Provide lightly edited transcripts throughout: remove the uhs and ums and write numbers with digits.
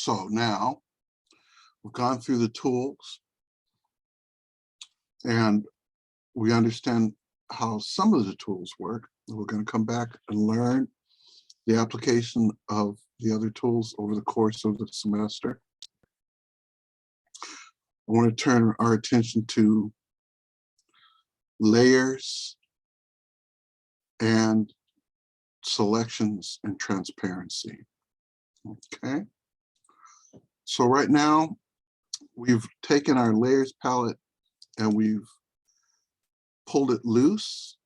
So now we've gone through the tools and we understand how some of the tools work. We're going to come back and learn the application of the other tools over the course of the semester. I want to turn our attention to layers and selections and transparency. Okay. So right now, we've taken our layers palette and we've pulled it loose,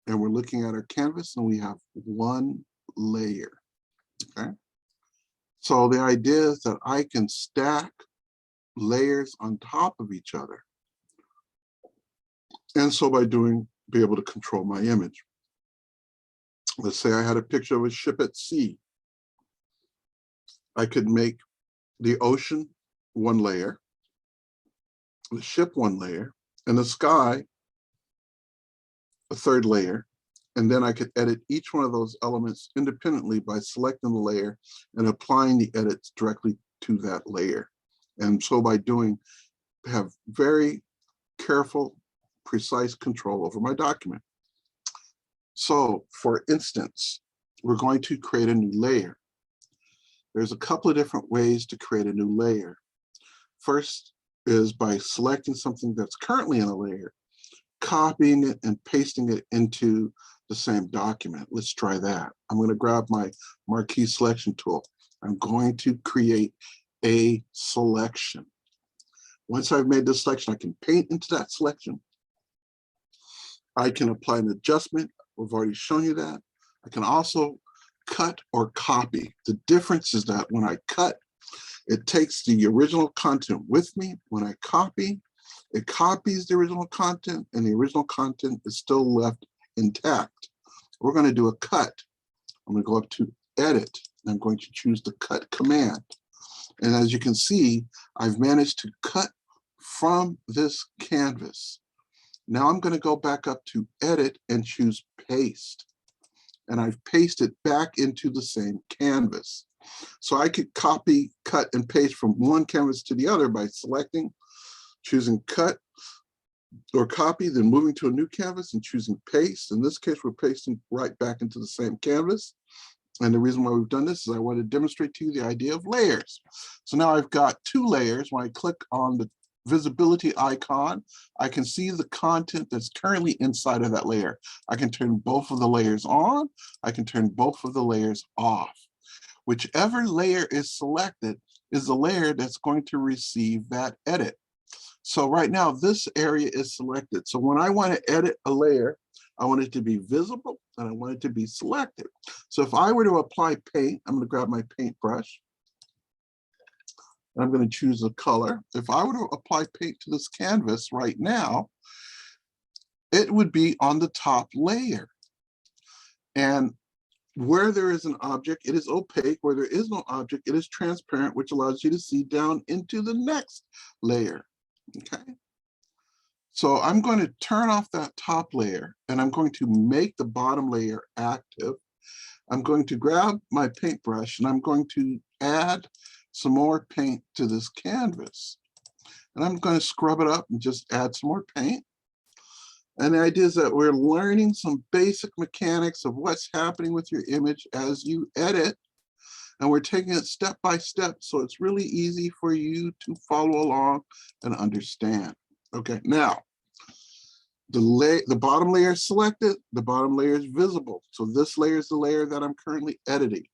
and we're looking at our canvas and we have one layer. Okay. So the idea is that I can stack layers on top of each other. And so by be able to control my image. Let's say I had a picture of a ship at sea. I could make the ocean one layer, the ship one layer, and the sky a third layer. And then I could edit each one of those elements independently by selecting the layer and applying the edits directly to that layer. And so by have very careful, precise control over my document. So for instance, we're going to create a new layer. There's a couple of different ways to create a new layer. First is by selecting something that's currently in a layer, copying it and pasting it into the same document. Let's try that. I'm going to grab my marquee selection tool. I'm going to create a selection. Once I've made this selection, I can paint into that selection. I can apply an adjustment. We've already shown you that. I can also cut or copy. The difference is that when I cut, it takes the original content with me. When I copy, it copies the original content, and the original content is still left intact. We're going to do a cut. I'm going to go up to Edit, and I'm going to choose the Cut command. And as you can see, I've managed to cut from this canvas. Now I'm going to go back up to Edit and choose Paste. And I've pasted back into the same canvas. So I could copy, cut, and paste from one canvas to the other by selecting, choosing Cut or Copy, then moving to a new canvas and choosing Paste. In this case, we're pasting right back into the same canvas. And the reason why we've done this is I want to demonstrate to you the idea of layers. So now I've got two layers. When I click on the visibility icon, I can see the content that's currently inside of that layer. I can turn both of the layers on. I can turn both of the layers off. Whichever layer is selected is the layer that's going to receive that edit. So right now, this area is selected. So when I want to edit a layer, I want it to be visible and I want it to be selected. So if I were to apply paint, I'm going to grab my paintbrush. I'm going to choose a color. If I were to apply paint to this canvas right now, it would be on the top layer. And where there is an object, it is opaque. Where there is no object, it is transparent, which allows you to see down into the next layer. Okay. So I'm going to turn off that top layer and I'm going to make the bottom layer active. I'm going to grab my paintbrush and I'm going to add some more paint to this canvas. And I'm going to scrub it up and just add some more paint. And the idea is that we're learning some basic mechanics of what's happening with your image as you edit. And we're taking it step by step, so it's really easy for you to follow along and understand. Okay, now, the bottom layer is selected, the bottom layer is visible. So this layer is the layer that I'm currently editing.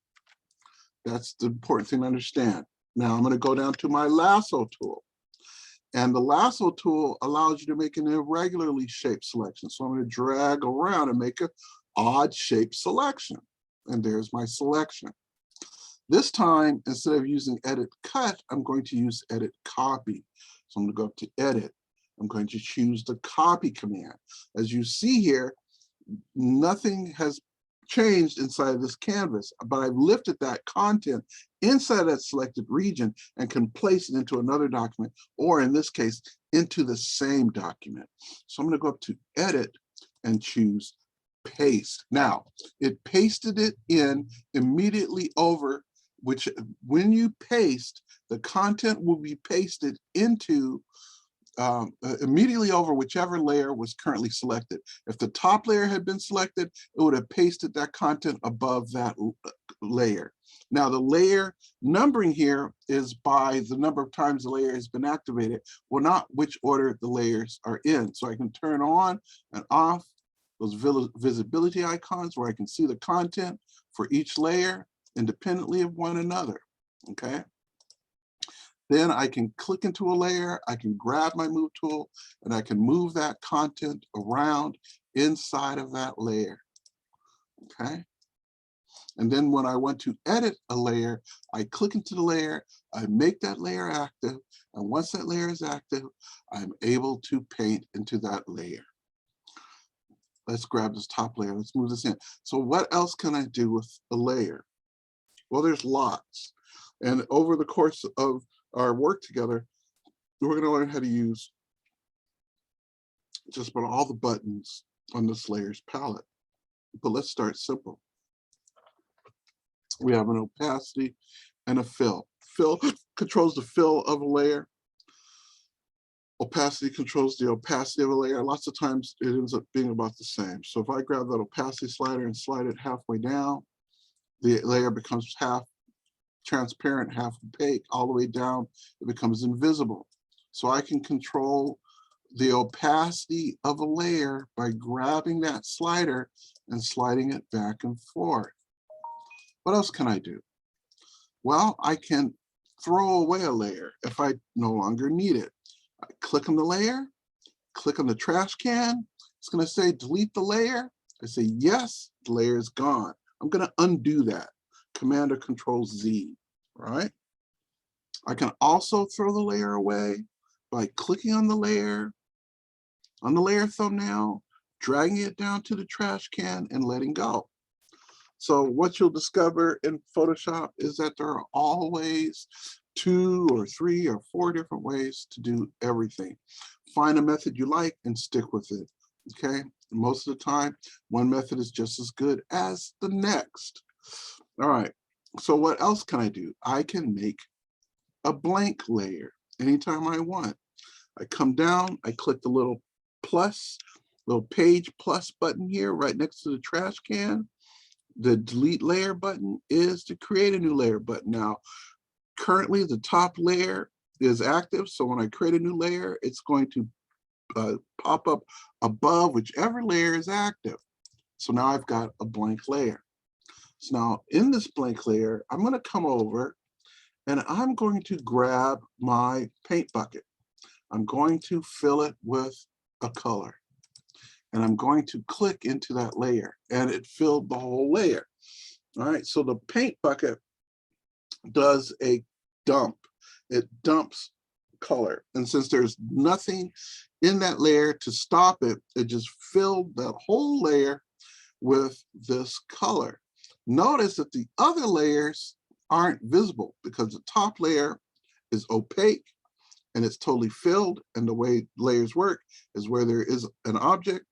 That's the important thing to understand. Now I'm going to go down to my lasso tool. And the lasso tool allows you to make an irregularly shaped selection. So I'm going to drag around and make an odd shaped selection. And there's my selection. This time, instead of using Edit Cut, I'm going to use Edit Copy. So I'm going to go up to Edit. I'm going to choose the Copy command. As you see here, nothing has changed inside of this canvas, but I've lifted that content inside that selected region and can place it into another document, or in this case, into the same document. So I'm going to go up to Edit and choose Paste. Now, it pasted it in immediately over which when you paste, the content will be pasted into immediately over whichever layer was currently selected. If the top layer had been selected, it would have pasted that content above that layer. Now the layer numbering here is by the number of times the layer has been activated, well, not which order the layers are in. So I can turn on and off those visibility icons where I can see the content for each layer independently of one another, okay? Then I can click into a layer, I can grab my move tool, and I can move that content around inside of that layer, okay? And then when I want to edit a layer, I click into the layer, I make that layer active, and once that layer is active, I'm able to paint into that layer. Let's grab this top layer, let's move this in. So what else can I do with a layer? Well, there's lots. And over the course of our work together, we're going to learn how to use just about all the buttons on this layers palette. But let's start simple. We have an opacity and a fill. Fill controls the fill of a layer. Opacity controls the opacity of a layer. Lots of times it ends up being about the same. So if I grab that opacity slider and slide it halfway down, the layer becomes half transparent, half opaque, all the way down, it becomes invisible. So I can control the opacity of a layer by grabbing that slider and sliding it back and forth. What else can I do? Well, I can throw away a layer if I no longer need it. I click on the layer, click on the trash can. It's going to say delete the layer. I say yes, the layer is gone. I'm going to undo that. Command or Control Z, right? I can also throw the layer away by clicking on the layer thumbnail, dragging it down to the trash can and letting go. So what you'll discover in Photoshop is that there are always 2 or 3 or 4 different ways to do everything. Find a method you like and stick with it, okay? Most of the time, one method is just as good as the next. All right, so what else can I do? I can make a blank layer anytime I want. I come down, I click the little page plus button here right next to the trash can. The delete layer button is to create a new layer button. Now, currently the top layer is active, so when I create a new layer, it's going to pop up above whichever layer is active. So now I've got a blank layer. So now in this blank layer, I'm going to come over and I'm going to grab my paint bucket. I'm going to fill it with a color. And I'm going to click into that layer, and it filled the whole layer. All right, so the paint bucket does a dump. It dumps color. And since there's nothing in that layer to stop it, it just filled that whole layer with this color. Notice that the other layers aren't visible because the top layer is opaque and it's totally filled. And the way layers work is where there is an object,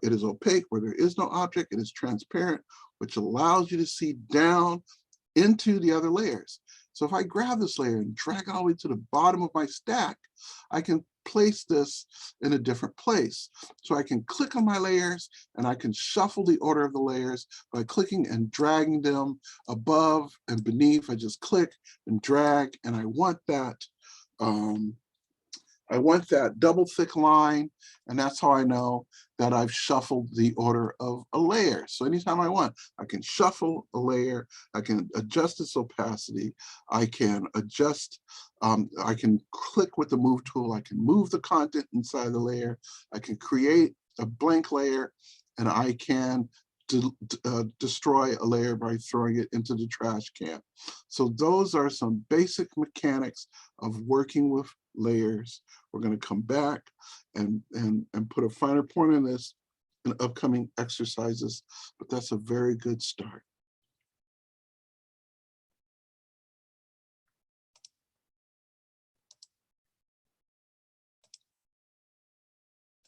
it is opaque. Where there is no object, it is transparent, which allows you to see down into the other layers. So if I grab this layer and drag it all the way to the bottom of my stack, I can place this in a different place. So I can click on my layers and I can shuffle the order of the layers by clicking and dragging them above and beneath. I just click and drag, and I want that double thick line, and that's how I know that I've shuffled the order of a layer. So anytime I want, I can shuffle a layer, I can adjust its opacity, I can adjust, I can click with the move tool, I can move the content inside the layer, I can create a blank layer, and I can destroy a layer by throwing it into the trash can. So those are some basic mechanics of working with layers. We're going to come back and put a finer point on this in upcoming exercises, but that's a very good start.